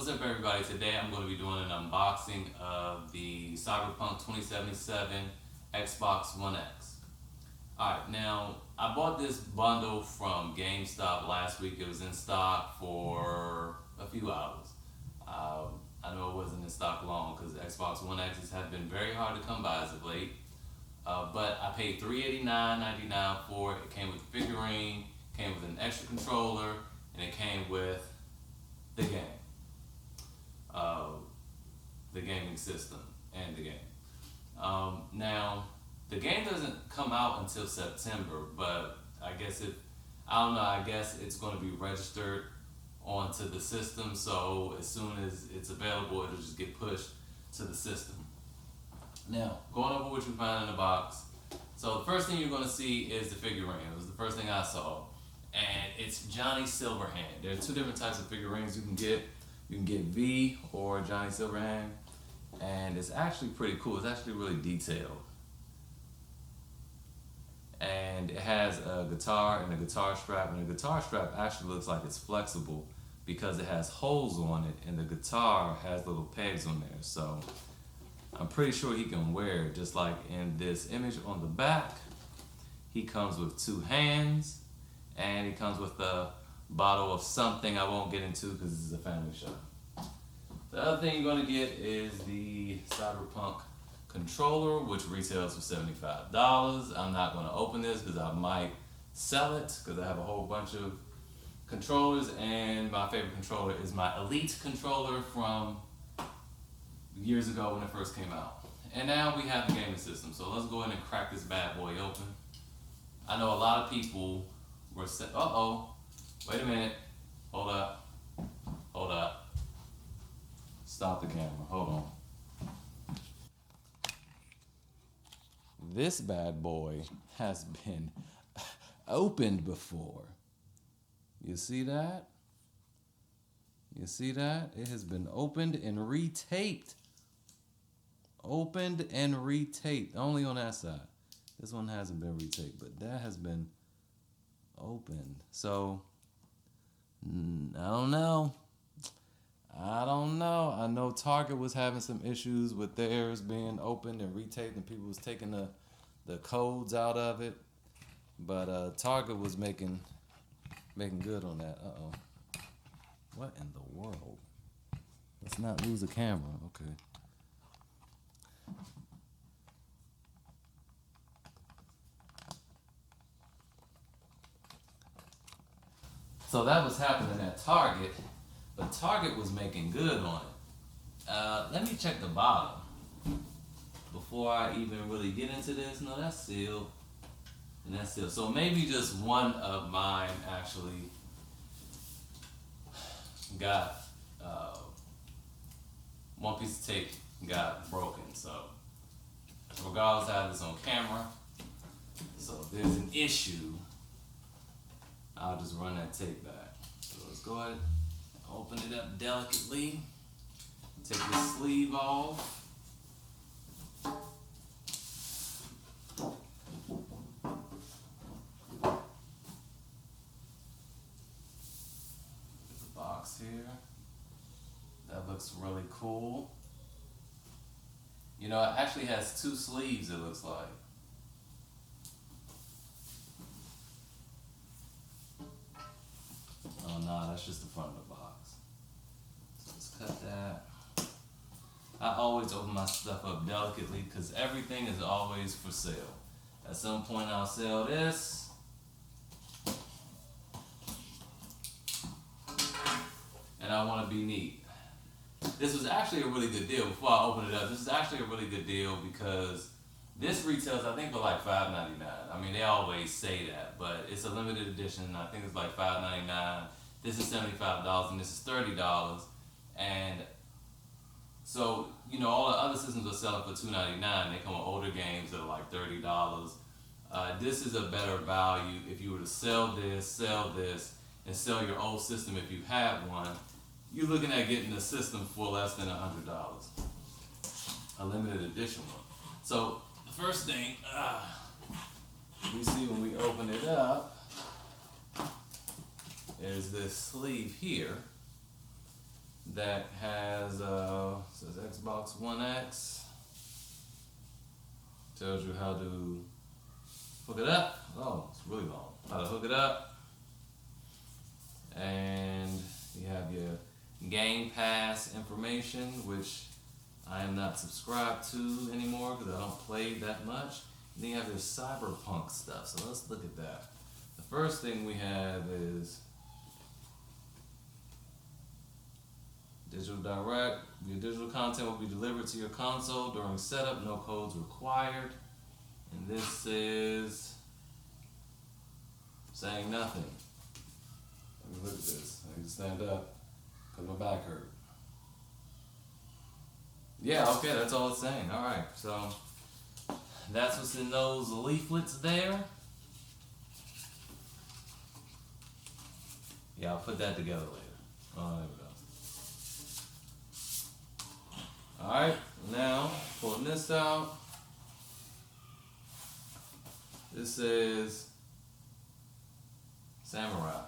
What's up, everybody? Today I'm going to be doing an unboxing of the Cyberpunk 2077 Xbox One X. Alright, now I bought this bundle from Gamestop last week. It was in stock for a few hours. I know it wasn't in stock long because Xbox One X's have been very hard to come by as of late. But I paid $389.99 for it. It came with a figurine, came with an extra controller, and it came with the game. The gaming system and the game. Now, the game doesn't come out until September, but I guess it's going to be registered onto the system, so as soon as it's available, it'll just get pushed to the system. Now, going over what you find in the box. So the first thing you're going to see is the figurine. It was the first thing I saw. And it's Johnny Silverhand. There are two different types of figurines you can get. You can get V or Johnny Silverhand, and it's actually pretty cool. It's actually really detailed. And it has a guitar and a guitar strap, and the guitar strap actually looks like it's flexible because it has holes on it, and the guitar has little pegs on there. So I'm pretty sure he can wear it, just like in this image on the back. He comes with two hands, and he comes with a bottle of something I won't get into because this is a family show. The other thing you're going to get is the Cyberpunk controller, which retails for $75. I'm not going to open this because I might sell it because I have a whole bunch of controllers, and my favorite controller is my Elite controller from years ago when it first came out. And now we have the gaming system, so let's go ahead and crack this bad boy open. I know a lot of people were saying, wait a minute, hold up, stop the camera, hold on. This bad boy has been opened before. You see that? You see that? It has been opened and retaped. Opened and retaped, only on that side. This one hasn't been retaped, but that has been opened. So, I don't know. I know Target was having some issues with theirs being opened and retaped, and people was taking the codes out of it. But Target was making good on that. What in the world? Let's not lose a camera. Okay. So that was happening at Target, but Target was making good on it. Let me check the bottom before I even really get into this. No, that's sealed. And that's sealed. So maybe just one of mine actually got, one piece of tape got broken. So regardless, I have this on camera. So if there's an issue, I'll just run that tape back. So let's go ahead and open it up delicately. Take this sleeve off. The box here. That looks really cool. You know, it actually has two sleeves, it looks like. Oh no, that's just the front of the box. So let's cut that. I always open my stuff up delicately because everything is always for sale. At some point I'll sell this. And I want to be neat. This was actually a really good deal. Before I open it up, this is actually a really good deal because this retails, I think, for like $5.99. I mean, they always say that, but it's a limited edition. I think it's like $5.99. This is $75, and this is $30. And so, you know, all the other systems are selling for $2.99. They come with older games that are like $30. This is a better value if you were to sell this, and sell your old system if you have one. You're looking at getting the system for less than $100. A limited edition one. So the first thing we see when we open it up is this sleeve here. that has says Xbox One X. Tells you how to hook it up. Oh, it's really long. How to hook it up. And you have your Game Pass information, which I am not subscribed to anymore because I don't play that much. And then you have your Cyberpunk stuff. So let's look at that. The first thing we have is Digital Direct. Your digital content will be delivered to your console during setup. No codes required. And this is saying nothing. Let me look at this. I need to stand up because my back hurt. Yeah, okay, that's all it's saying. Alright, so that's what's in those leaflets there. Yeah, I'll put that together later. Oh, there we go. Alright, now pulling this out. This is Samurai.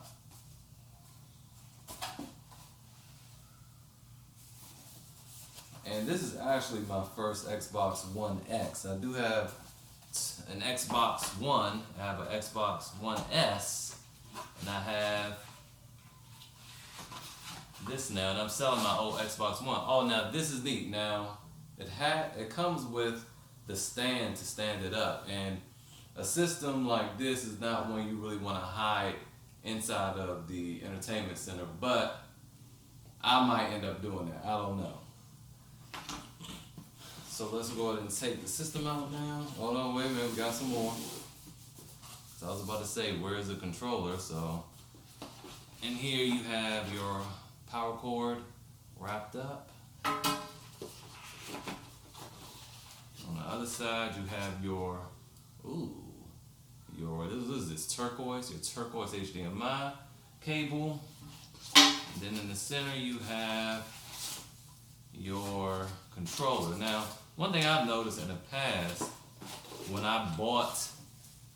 And this is actually my first Xbox One X. I do have an Xbox One. I have an Xbox One S. And I have this now. And I'm selling my old Xbox One. Oh, now this is neat. Now, it comes with the stand to stand it up. And a system like this is not one you really want to hide inside of the entertainment center. But I might end up doing that. I don't know. So let's go ahead and take the system out now. Hold on, wait a minute, we got some more. So I was about to say, where's the controller? So in here you have your power cord wrapped up. On the other side you have your, this is this turquoise, your turquoise HDMI cable. And then in the center you have your controller. Now, one thing I've noticed in the past, when I bought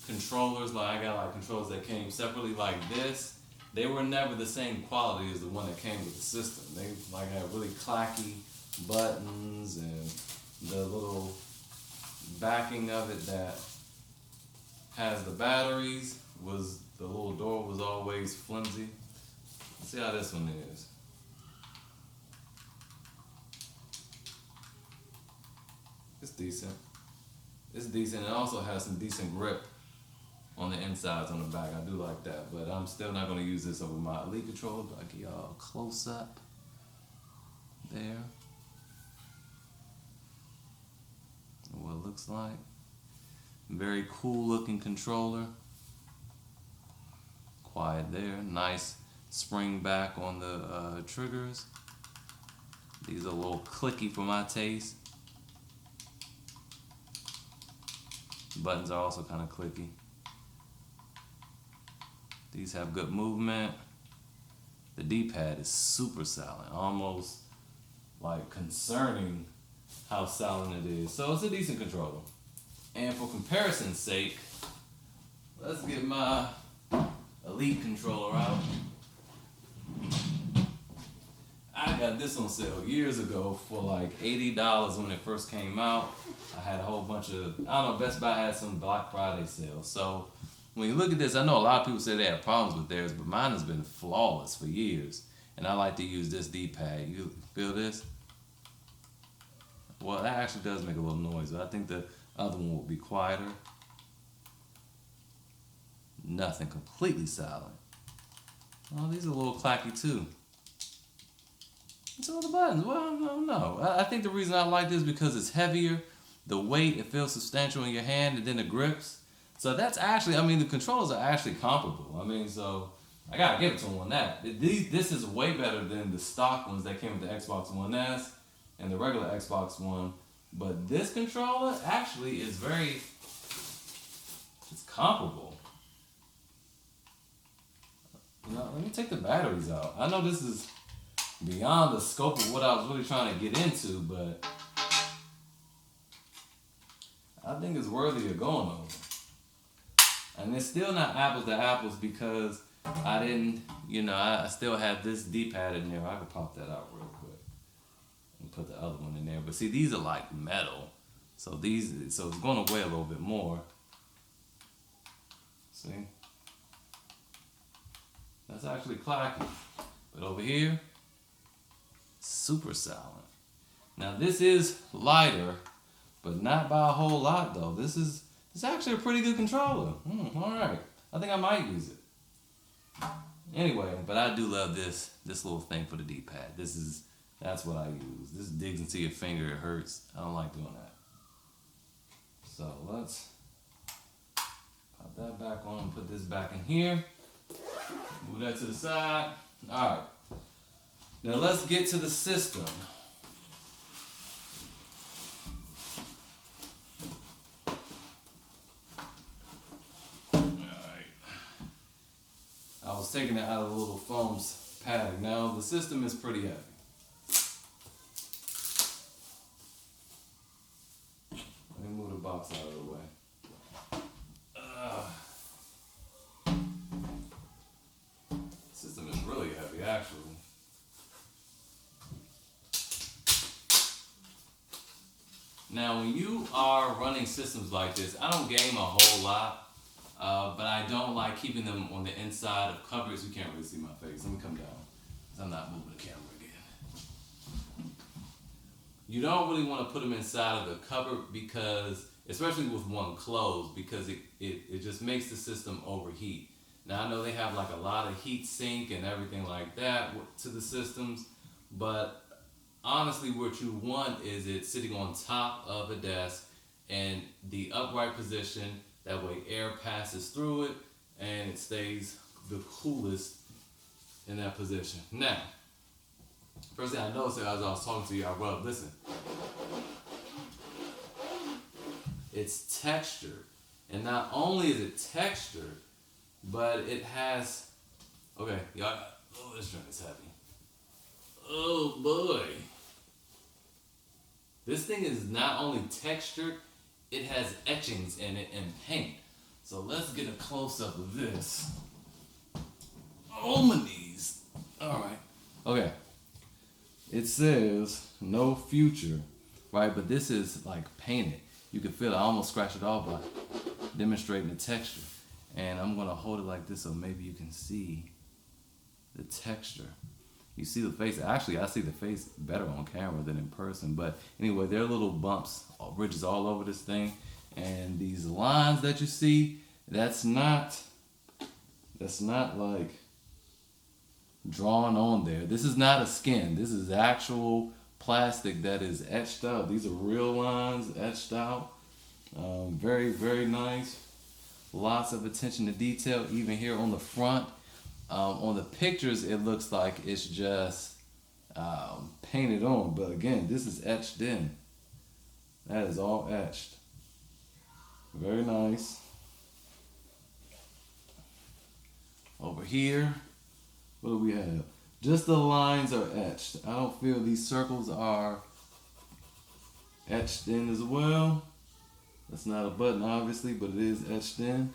controllers, like I got like controllers that came separately like this, they were never the same quality as the one that came with the system. They like had really clacky buttons, and the little backing of it that has the batteries was, the little door was always flimsy. Let's see how this one is. It's decent. It's decent. It also has some decent grip on the insides, on the back. I do like that, but I'm still not going to use this over my Elite controller. But I'll give y'all a close up there. What it looks like. Very cool looking controller. Quiet there. Nice spring back on the triggers. These are a little clicky for my taste. Buttons are also kind of clicky. These have good movement. The D-pad is super silent, almost like concerning how silent it is. So it's a decent controller. And for comparison's sake, let's get my Elite controller out. I got this on sale years ago for like $80 when it first came out. I had a whole bunch of, I don't know, Best Buy had some Black Friday sales. So when you look at this, I know a lot of people say they have problems with theirs, but mine has been flawless for years. And I like to use this D-pad. You feel this? Well, that actually does make a little noise, but I think the other one will be quieter. Nothing, completely silent. Oh, these are a little clacky too. What's all the buttons? Well, I don't know. I think the reason I like this is because it's heavier. The weight, it feels substantial in your hand, and then the grips. So that's actually, I mean, the controls are actually comparable. I mean, so I gotta give it to them on that. This is way better than the stock ones that came with the Xbox One S and the regular Xbox One. But this controller actually is it's comparable. You know, let me take the batteries out. I know this is beyond the scope of what I was really trying to get into, but I think it's worthy of going over. And it's still not apples to apples because I didn't, I still have this D-pad in there. I could pop that out real quick and put the other one in there. But see, these are like metal. So it's going to weigh a little bit more. See? That's actually clacky. But over here, super silent. Now this is lighter, but not by a whole lot though. It's actually a pretty good controller. Alright. I think I might use it. Anyway, but I do love this little thing for the D-pad. That's what I use. This digs into your finger, it hurts. I don't like doing that. So let's pop that back on and put this back in here. Move that to the side. Alright. Now let's get to the system. I was taking it out of the little foam padding. Now the system is pretty heavy. Let me move the box out of the way. The system is really heavy actually. Now when you are running systems like this, I don't game a whole lot. But I don't like keeping them on the inside of covers. You can't really see my face. Let me come down, because I'm not moving the camera again. You don't really want to put them inside of the cover because, especially with one closed, because it just makes the system overheat. Now I know they have like a lot of heat sink and everything like that to the systems, but honestly what you want is it sitting on top of a desk and the upright position. That way air passes through it and it stays the coolest in that position. Now, first thing I noticed as I was talking to you, I rubbed, listen. It's textured. And not only is it textured, but it has, okay, y'all, oh, this drink is heavy. Oh boy. This thing is not only textured, it has etchings in it and paint. So let's get a close-up of this. Oh, my knees. Alright. Okay. It says no future, right? But this is like painted. You can feel it. I almost scratched it off by demonstrating the texture. And I'm going to hold it like this so maybe you can see the texture. You see the face. Actually, I see the face better on camera than in person. But anyway, there are little bumps, ridges all over this thing. And these lines that you see, that's not like drawn on there. This is not a skin. This is actual plastic that is etched out. These are real lines etched out. Very, very nice. Lots of attention to detail, even here on the front. On the pictures, it looks like it's just painted on, but again, this is etched in. That is all etched. Very nice. Over here, what do we have? Just the lines are etched. I don't feel these circles are etched in as well. That's not a button, obviously, but it is etched in.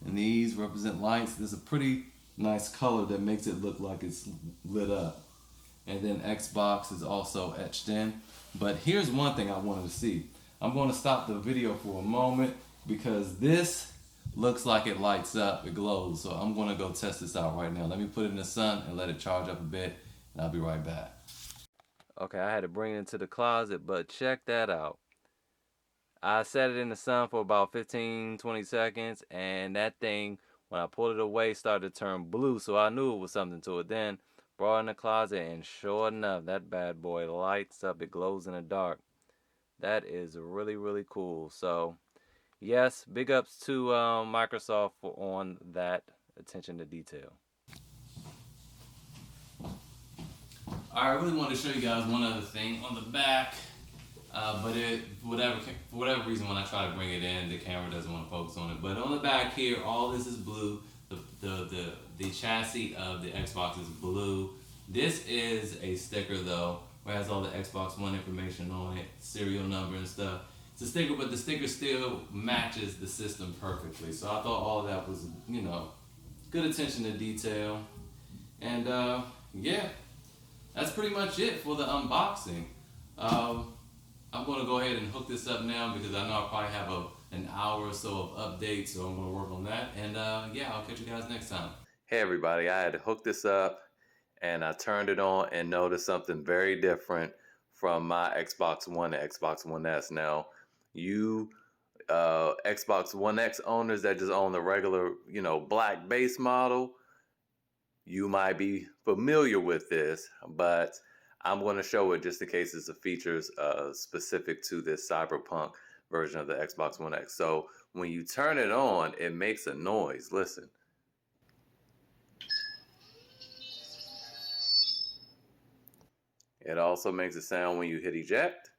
And these represent lights. There's a pretty nice color that makes it look like it's lit up. And then Xbox is also etched in. But here's one thing I wanted to see. I'm going to stop the video for a moment because this looks like it lights up, it glows. So I'm going to go test this out right now. Let me put it in the sun and let it charge up a bit, and I'll be right back. Okay, I had to bring it into the closet, but check that out. I set it in the sun for about 15-20 seconds, and that thing, when I pulled it away, started to turn blue, so I knew it was something to it. Then brought it in the closet, and sure enough, that bad boy lights up. It glows in the dark. That is really, really cool. So yes, big ups to Microsoft on that attention to detail. I really want to show you guys one other thing on the back, but for whatever reason, when I try to bring it in, the camera doesn't want to focus on it. But on the back here, all this is blue. The chassis of the Xbox is blue. This is a sticker though, where it has all the Xbox One information on it, serial number and stuff. It's a sticker, but the sticker still matches the system perfectly. So I thought all of that was, good attention to detail. And yeah, that's pretty much it for the unboxing. I'm going to go ahead and hook this up now because I know I'll probably have an hour or so of updates, so I'm going to work on that. And yeah, I'll catch you guys next time. Hey everybody, I had to hook this up and I turned it on and noticed something very different from my Xbox One and Xbox One S. Now, you Xbox One X owners that just own the regular, black base model, you might be familiar with this, but I'm going to show it just in case it's a features specific to this Cyberpunk version of the Xbox One X. So when you turn it on, it makes a noise. Listen. It also makes a sound when you hit eject.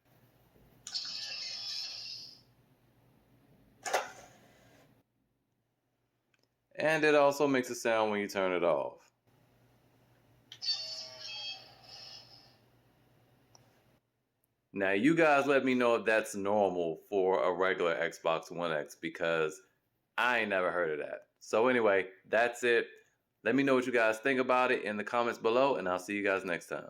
And it also makes a sound when you turn it off. Now you guys let me know if that's normal for a regular Xbox One X because I ain't never heard of that. So anyway, that's it. Let me know what you guys think about it in the comments below and I'll see you guys next time.